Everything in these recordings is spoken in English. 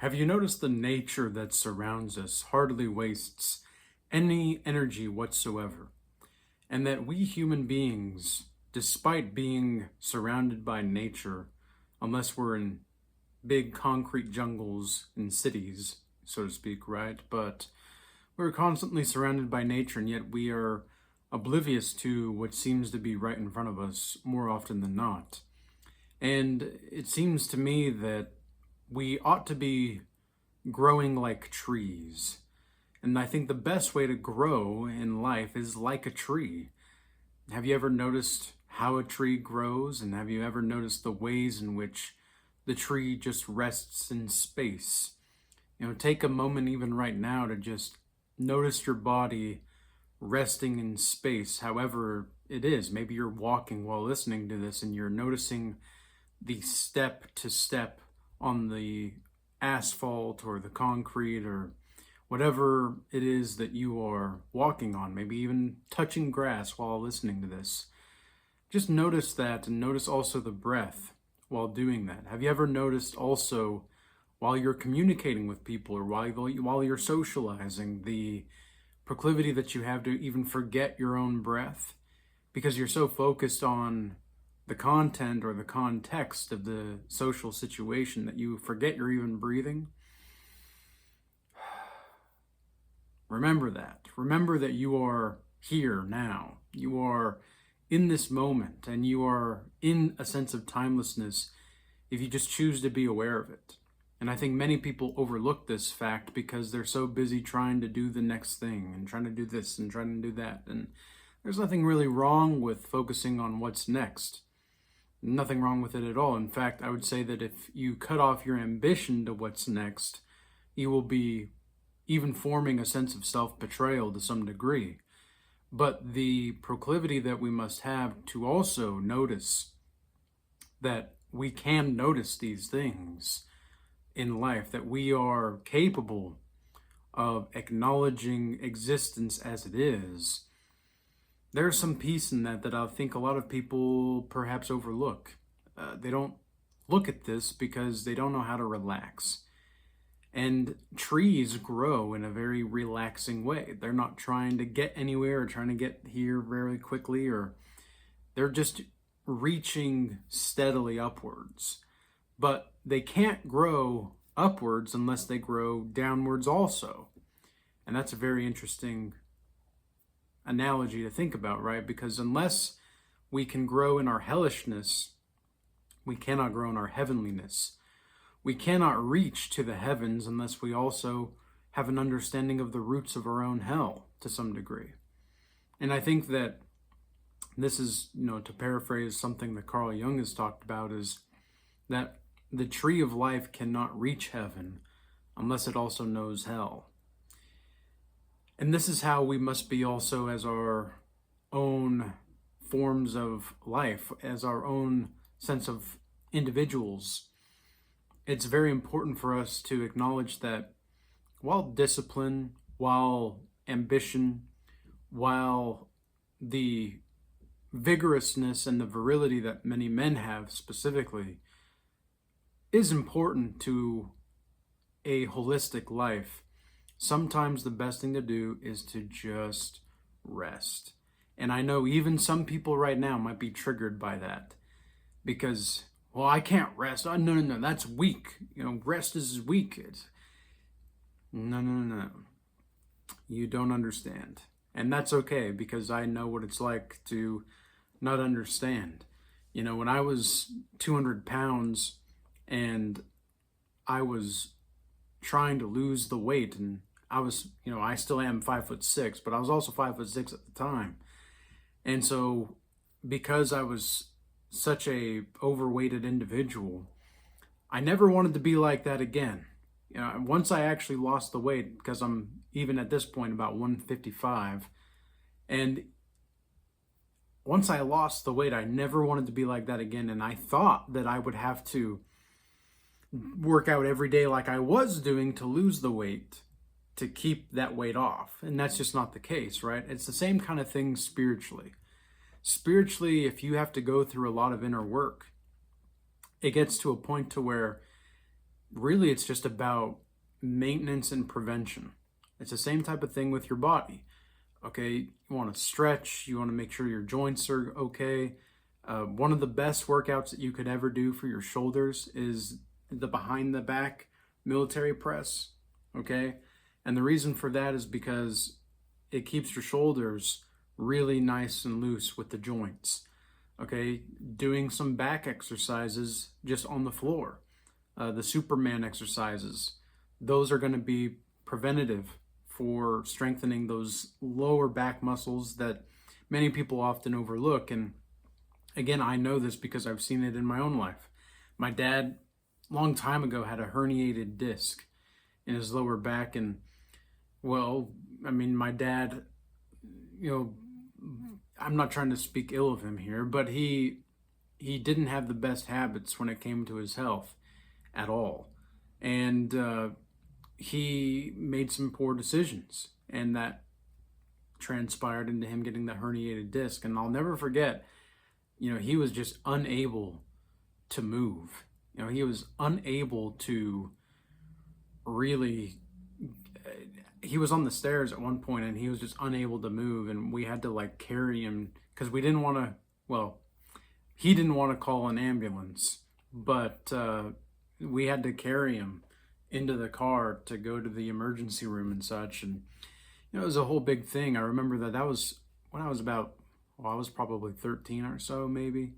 Have you noticed the nature that surrounds us hardly wastes any energy whatsoever? And that we human beings, despite being surrounded by nature, unless we're in big concrete jungles in cities, so to speak, right? But we're constantly surrounded by nature, and yet we are oblivious to what seems to be right in front of us more often than not. And it seems to me that we ought to be growing like trees. And I think the best way to grow in life is like a tree. Have you ever noticed how a tree grows? And have you ever noticed the ways in which the tree just rests in space? Take a moment even right now to just notice your body resting in space, however it is. Maybe you're walking while listening to this and you're noticing the step to step on the asphalt or the concrete or whatever it is that you are walking on, maybe even touching grass while listening to this. Just notice that, and notice also the breath while doing that. Have you ever noticed also while you're communicating with people or while you're socializing, the proclivity that you have to even forget your own breath because you're so focused on the content or the context of the social situation that you forget you're even breathing? Remember that. Remember that you are here now. You are in this moment, and you are in a sense of timelessness if you just choose to be aware of it. And I think many people overlook this fact because they're so busy trying to do the next thing and trying to do this and trying to do that. And there's nothing really wrong with focusing on what's next. Nothing wrong with it at all. In fact, I would say that if you cut off your ambition to what's next, you will be even forming a sense of self-betrayal to some degree. But the proclivity that we must have to also notice that we can notice these things in life, that we are capable of acknowledging existence as it is. There's some peace in that I think a lot of people perhaps overlook. They don't look at this because they don't know how to relax. And trees grow in a very relaxing way. They're not trying to get anywhere or trying to get here very quickly, or they're just reaching steadily upwards. But they can't grow upwards unless they grow downwards also. And that's a very interesting analogy to think about, right? Because unless we can grow in our hellishness, we cannot grow in our heavenliness. We cannot reach to the heavens unless we also have an understanding of the roots of our own hell to some degree. And I think that this is, to paraphrase something that Carl Jung has talked about, is that the tree of life cannot reach heaven unless it also knows hell. And this is how we must be also as our own forms of life, as our own sense of individuals. It's very important for us to acknowledge that while discipline, while ambition, while the vigorousness and the virility that many men have specifically is important to a holistic life, sometimes the best thing to do is to just rest. And I know even some people right now might be triggered by that because, well, I can't rest. Oh, no, that's weak. Rest is weak. No. You don't understand. And that's okay, because I know what it's like to not understand. When I was 200 pounds and I was trying to lose the weight, and I was, I still am 5'6", but I was also 5'6" at the time. And so because I was such a overweighted individual, I never wanted to be like that again. Once I actually lost the weight, because I'm even at this point about 155, and once I lost the weight, I never wanted to be like that again. And I thought that I would have to work out every day like I was doing to lose the weight, to keep that weight off. And that's just not the case, right? It's the same kind of thing spiritually. Spiritually, if you have to go through a lot of inner work, it gets to a point to where really it's just about maintenance and prevention. It's the same type of thing with your body. Okay, you want to stretch, you want to make sure your joints are okay. One of the best workouts that you could ever do for your shoulders is the behind the back military press. Okay, and the reason for that is because it keeps your shoulders really nice and loose with the joints. Okay, doing some back exercises just on the floor, the Superman exercises, those are going to be preventative for strengthening those lower back muscles that many people often overlook. And again, I know this because I've seen it in my own life. My dad, long time ago, had a herniated disc in his lower back. And well, I mean, my dad, you know, I'm not trying to speak ill of him here, but he didn't have the best habits when it came to his health at all. And he made some poor decisions, and that transpired into him getting the herniated disc. And I'll never forget, he was just unable to move. He was unable to really, he was on the stairs at one point and he was just unable to move, and we had to like carry him because we didn't want to, well, he didn't want to call an ambulance, but we had to carry him into the car to go to the emergency room and such. And it was a whole big thing. I remember that was when I was I was probably 13 or so, maybe.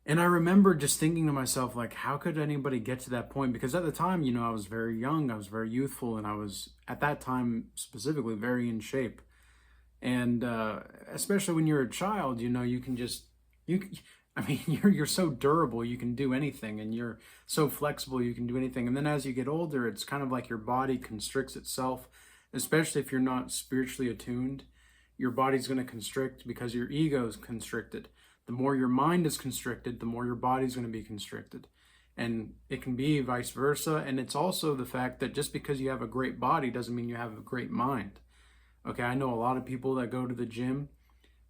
And I remember just thinking to myself, like, how could anybody get to that point? Because at the time, I was very young, I was very youthful, and I was, at that time specifically, very in shape. And especially when you're a child, you can just, I mean, you're so durable, you can do anything, and you're so flexible, you can do anything. And then as you get older, it's kind of like your body constricts itself, especially if you're not spiritually attuned. Your body's going to constrict because your ego is constricted. The more your mind is constricted, the more your body's going to be constricted. And it can be vice versa. And it's also the fact that just because you have a great body doesn't mean you have a great mind. Okay, I know a lot of people that go to the gym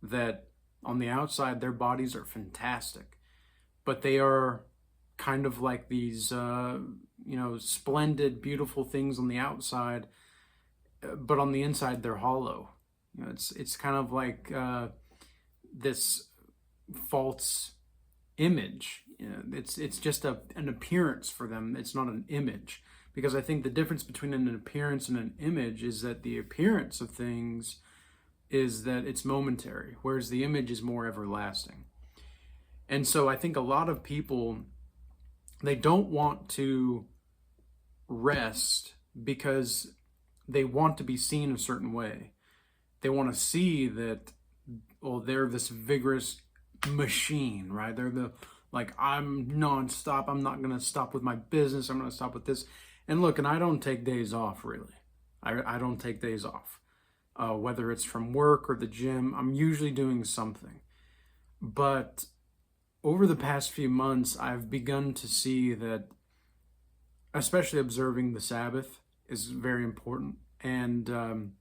that on the outside, their bodies are fantastic, but they are kind of like these, splendid, beautiful things on the outside, but on the inside, they're hollow. It's kind of like this false image. It's just an appearance for them. It's not an image, because I think the difference between an appearance and an image is that the appearance of things is that it's momentary, whereas the image is more everlasting. And so I think a lot of people, they don't want to rest because they want to be seen a certain way. They want to see that, they're this vigorous machine, right? They're I'm nonstop. I'm not going to stop with my business. I'm going to stop with this. And look, and I don't take days off, really. I don't take days off. Whether it's from work or the gym, I'm usually doing something. But over the past few months, I've begun to see that, especially observing the Sabbath is very important. And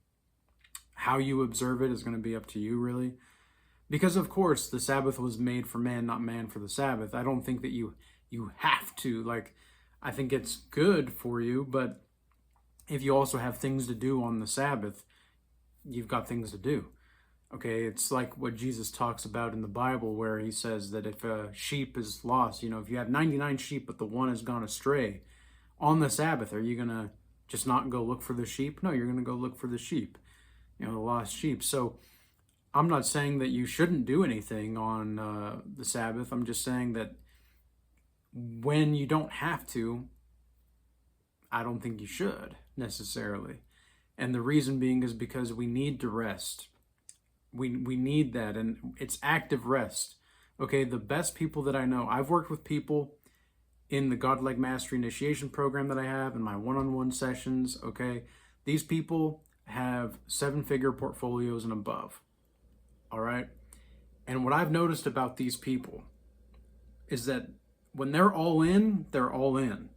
how you observe it is going to be up to you, really. Because, of course, the Sabbath was made for man, not man for the Sabbath. I don't think that you have to. I think it's good for you, but if you also have things to do on the Sabbath, you've got things to do. Okay, it's like what Jesus talks about in the Bible, where he says that if a sheep is lost, if you have 99 sheep but the one has gone astray, on the Sabbath, are you going to just not go look for the sheep? No, you're going to go look for the sheep, the lost sheep. So I'm not saying that you shouldn't do anything on the Sabbath. I'm just saying that when you don't have to, I don't think you should necessarily. And the reason being is because we need to rest. We need that, and it's active rest. Okay, the best people that I know, I've worked with people in the Godlike Mastery Initiation program that I have, in my one-on-one sessions, okay? These people have 7-figure portfolios and above, all right? And what I've noticed about these people is that when they're all in, they're all in.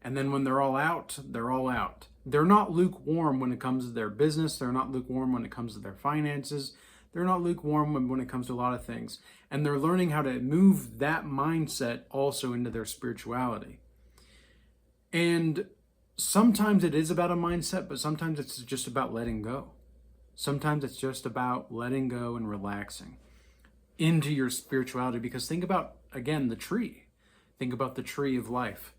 And then when they're all out, they're all out. They're not lukewarm when it comes to their business. They're not lukewarm when it comes to their finances. They're not lukewarm when it comes to a lot of things. And they're learning how to move that mindset also into their spirituality. And sometimes it is about a mindset, but sometimes it's just about letting go. Sometimes it's just about letting go and relaxing into your spirituality. Because think about, again, the tree. Think about the tree of life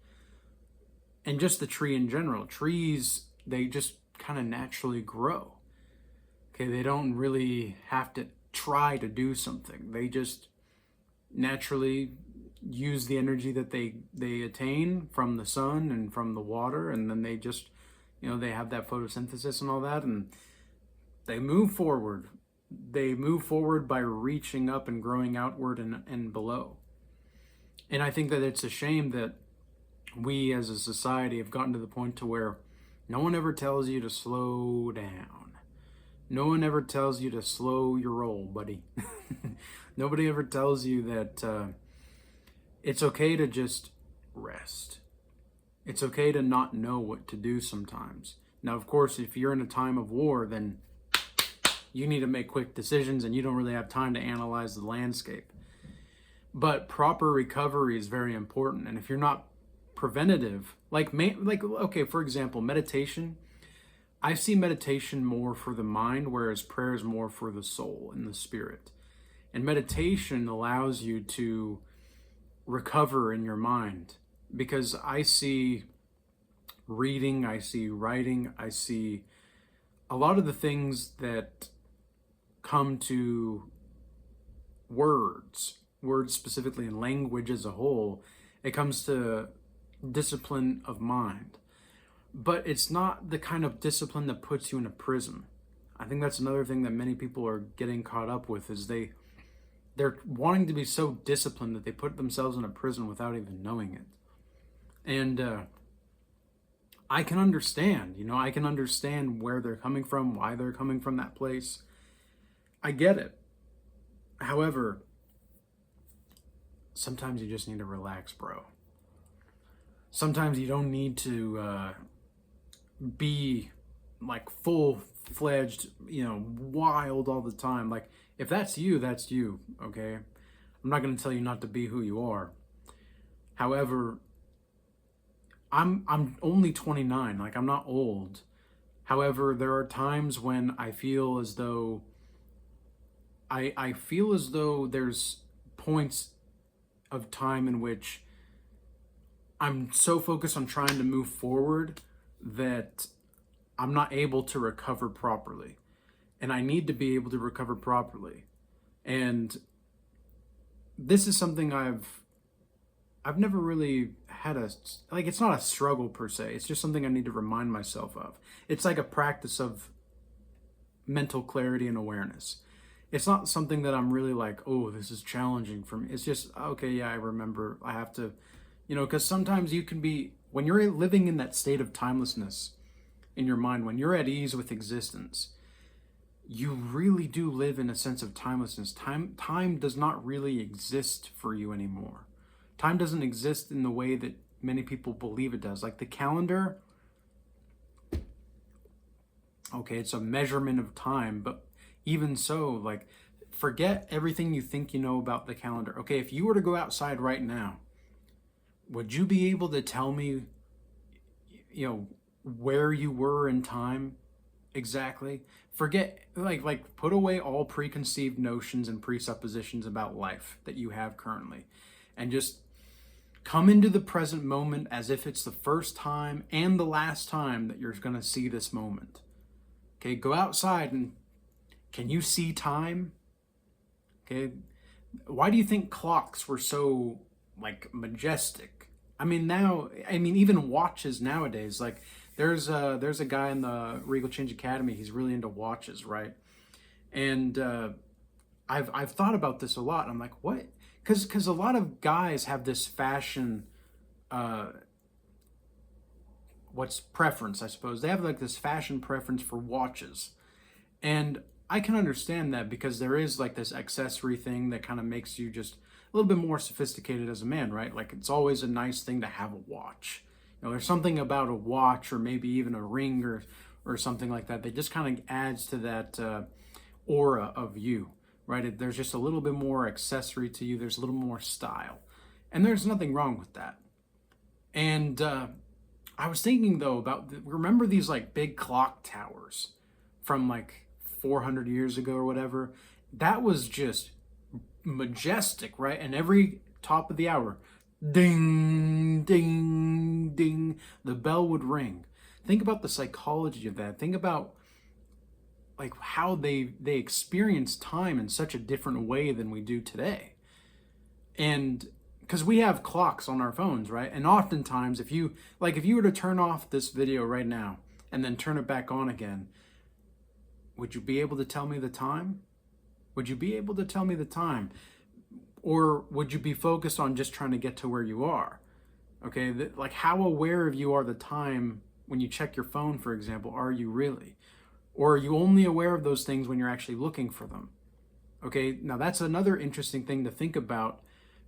and just the tree in general. Trees, they just kind of naturally grow. Okay, they don't really have to try to do something. They just naturally use the energy that they attain from the sun and from the water, and then they just, they have that photosynthesis and all that, and they move forward. They move forward by reaching up and growing outward and below. And I think that it's a shame that we as a society have gotten to the point to where no one ever tells you to slow down. No one ever tells you to slow your roll, buddy. Nobody ever tells you that it's okay to just rest. It's okay to not know what to do sometimes. Now, of course, if you're in a time of war, then you need to make quick decisions and you don't really have time to analyze the landscape. But proper recovery is very important. And if you're not preventative, okay, for example, meditation, I see meditation more for the mind, whereas prayer is more for the soul and the spirit. And meditation allows you to recover in your mind, because I see reading, I see writing, I see a lot of the things that come to words specifically, in language as a whole. It comes to discipline of mind, but it's not the kind of discipline that puts you in a prison. I think that's another thing that many people are getting caught up with, is they're wanting to be so disciplined that they put themselves in a prison without even knowing it. And I can understand, I can understand where they're coming from, why they're coming from that place. I get it. However, sometimes you just need to relax, bro. Sometimes you don't need to be like full-fledged, wild all the time. Like, if that's you, that's you, okay? I'm not going to tell you not to be who you are. However, I'm only 29, like, I'm not old. However, there are times when I feel as though I feel as though there's points of time in which I'm so focused on trying to move forward that I'm not able to recover properly. And I need to be able to recover properly. And this is something I've never really had it's not a struggle per se. It's just something I need to remind myself of. It's like a practice of mental clarity and awareness. It's not something that I'm really like, oh, this is challenging for me. It's just, okay, yeah, I remember I have to, because sometimes you can be, when you're living in that state of timelessness in your mind, when you're at ease with existence, you really do live in a sense of timelessness. Time does not really exist for you anymore. Time doesn't exist in the way that many people believe it does. Like the calendar, okay, it's a measurement of time, but even so, like, forget everything you think you know about the calendar. Okay, if you were to go outside right now, would you be able to tell me, where you were in time exactly? Forget, put away all preconceived notions and presuppositions about life that you have currently, and just come into the present moment as if it's the first time and the last time that you're going to see this moment. Okay, go outside and can you see time? Okay, why do you think clocks were so majestic? Even watches nowadays, like there's a guy in the Regal Change Academy. He's really into watches, right? And I've thought about this a lot. I'm like, what? Because a lot of guys have this fashion, preference, I suppose. They have this fashion preference for watches, and I can understand that, because there is this accessory thing that kind of makes you just a little bit more sophisticated as a man, right? Like, it's always a nice thing to have a watch. There's something about a watch, or maybe even a ring or something like that just kind of adds to that aura of you, right? There's just a little bit more accessory to you. There's a little more style, and there's nothing wrong with that. And I was thinking though about, remember these like big clock towers from like 400 years ago or whatever? That was just majestic, right? And every top of the hour, ding, ding, ding, the bell would ring. Think about the psychology of that. Think about like how they experience time in such a different way than we do today. And because we have clocks on our phones, right? And oftentimes if you were to turn off this video right now and then turn it back on again, would you be able to tell me the time? Would you be able to tell me the time? Or would you be focused on just trying to get to where you are? Okay, like how aware of you are the time when you check your phone, for example, are you really? Or are you only aware of those things when you're actually looking for them? Okay, now that's another interesting thing to think about,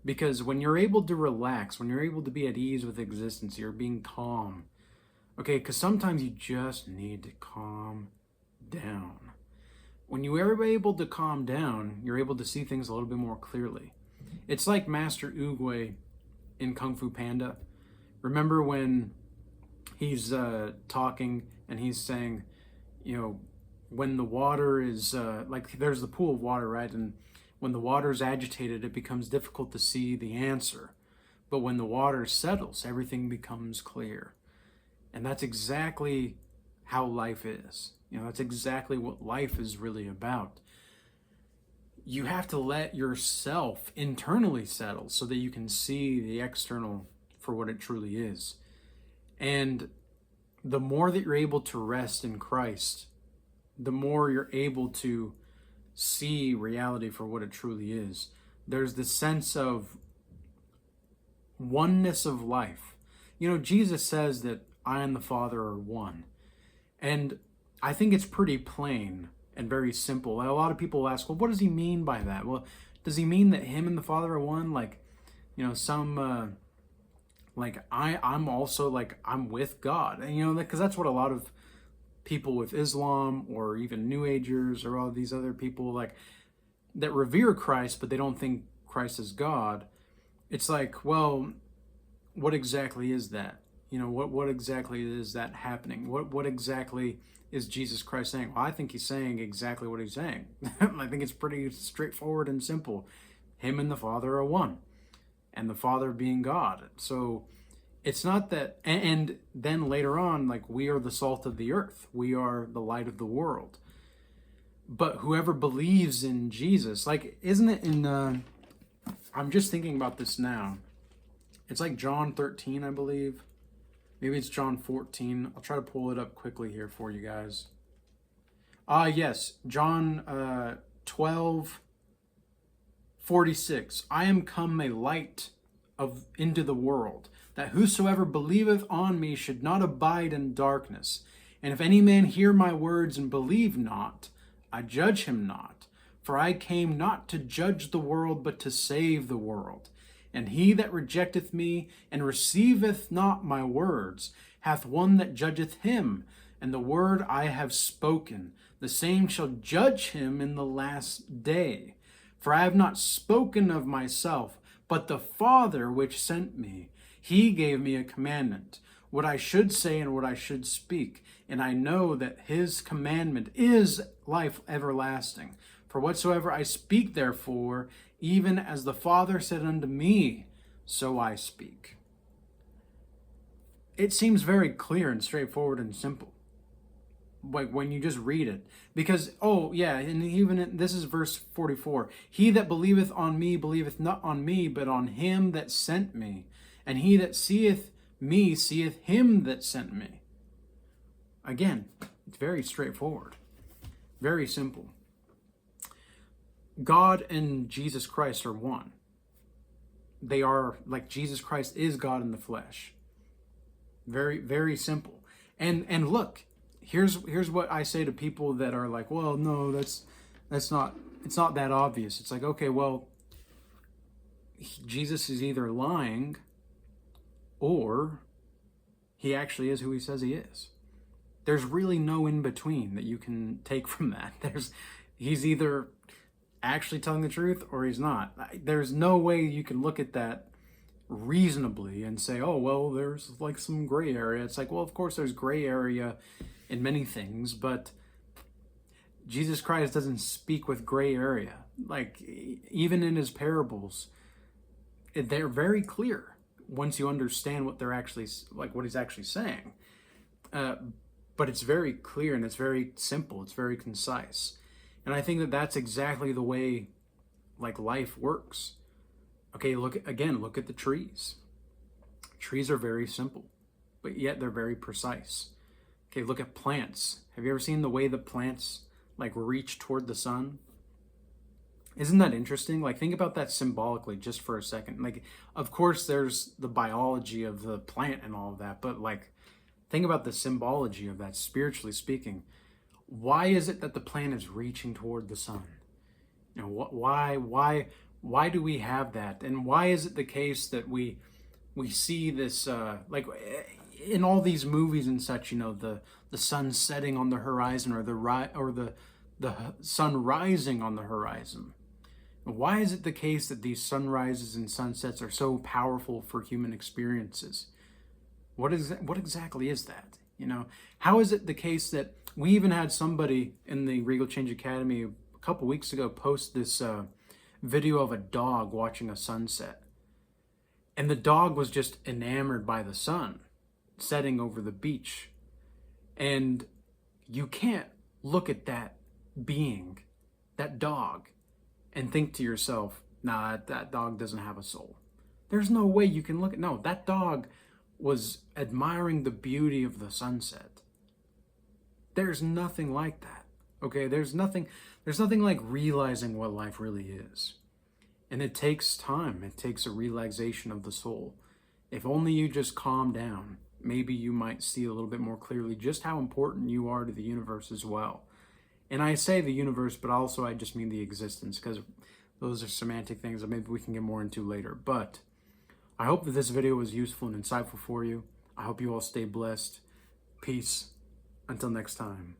because when you're able to relax, when you're able to be at ease with existence, you're being calm. Okay, because sometimes you just need to calm down. When you are able to calm down, you're able to see things a little bit more clearly. It's like Master Oogway in Kung Fu Panda. Remember when he's talking and he's saying, you know, when the water is, like there's the pool of water, right? And when the water is agitated, it becomes difficult to see the answer. But when the water settles, everything becomes clear. And that's exactly how life is. You know, that's exactly what life is really about. You have to let yourself internally settle so that you can see the external for what it truly is. And the more that you're able to rest in Christ, the more you're able to see reality for what it truly is. There's this sense of oneness of life. You know, Jesus says that I and the Father are one. And I think it's pretty plain and very simple. A lot of people ask, well, what does he mean by that? Well, does he mean that him and the Father are one? Like, you know, some, like I'm also like, I'm with God. And, you know, because that's what a lot of people with Islam or even New Agers or all these other people like that revere Christ, but they don't think Christ is God. It's like, well, what exactly is that? You know, what exactly is that happening? What exactly is Jesus Christ saying? Well, I think he's saying exactly what he's saying. I think it's pretty straightforward and simple. Him and the Father are one, and the Father being God. So it's not that, and then later on, like, we are the salt of the earth. We are the light of the world. But whoever believes in Jesus, like, isn't it in, I'm just thinking about this now. It's like John 13, I believe. Maybe it's John 14. I'll try to pull it up quickly here for you guys. Yes, John 12:46. I am come a light into the world, that whosoever believeth on me should not abide in darkness. And if any man hear my words and believe not, I judge him not. For I came not to judge the world, but to save the world. And he that rejecteth me and receiveth not my words hath one that judgeth him. And the word I have spoken, the same shall judge him in the last day. For I have not spoken of myself, but the Father which sent me. He gave me a commandment, what I should say and what I should speak. And I know that his commandment is life everlasting. For whatsoever I speak, therefore, even as the Father said unto me, so I speak. It seems very clear and straightforward and simple, like when you just read it. Because, oh yeah, and even this is verse 44. He that believeth on me believeth not on me, but on him that sent me. And he that seeth me seeth him that sent me. Again, it's very straightforward, very simple. God and Jesus Christ are one. They are, like, Jesus Christ is God in the flesh. Very, very simple. And look, here's what I say to people that are like, well, no, that's not, it's not that obvious. It's like, okay, well, Jesus is either lying or he actually is who he says he is. There's really no in between that you can take from that. He's either actually telling the truth or he's not. There's no way you can look at that reasonably and say, oh, well, there's like some gray area. It's like, well, of course there's gray area in many things, but Jesus Christ doesn't speak with gray area. Like, even in his parables, they're very clear once you understand what they're actually, like what he's actually saying. But it's very clear and it's very simple. It's very concise. And I think that that's exactly the way like life works. Okay, look at the trees. Trees are very simple, but yet they're very precise. Okay, look at plants. Have you ever seen the way the plants like reach toward the sun? Isn't that interesting? Like, think about that symbolically just for a second. Like, of course there's the biology of the plant and all of that, but like, think about the symbology of that, spiritually speaking. Why is it that the plant is reaching toward the sun? You know, why do we have that? And why is it the case that we see this, like in all these movies and such, you know, the sun setting on the horizon, or the sun rising on the horizon? Why is it the case that these sunrises and sunsets are so powerful for human experiences? What exactly is that? You know, how is it the case that we even had somebody in the Regal Change Academy a couple weeks ago post this video of a dog watching a sunset, and the dog was just enamored by the sun setting over the beach, and you can't look at that being, that dog, and think to yourself, nah, that dog doesn't have a soul. There's no way you can look at, no, that dog was admiring the beauty of the sunset. There's nothing like that. Okay, there's nothing like realizing what life really is. And it takes time. It takes a relaxation of the soul. If only you just calm down, maybe you might see a little bit more clearly just how important you are to the universe as well. And I say the universe, but also I just mean the existence, because those are semantic things that maybe we can get more into later. But I hope that this video was useful and insightful for you. I hope you all stay blessed. Peace. Until next time.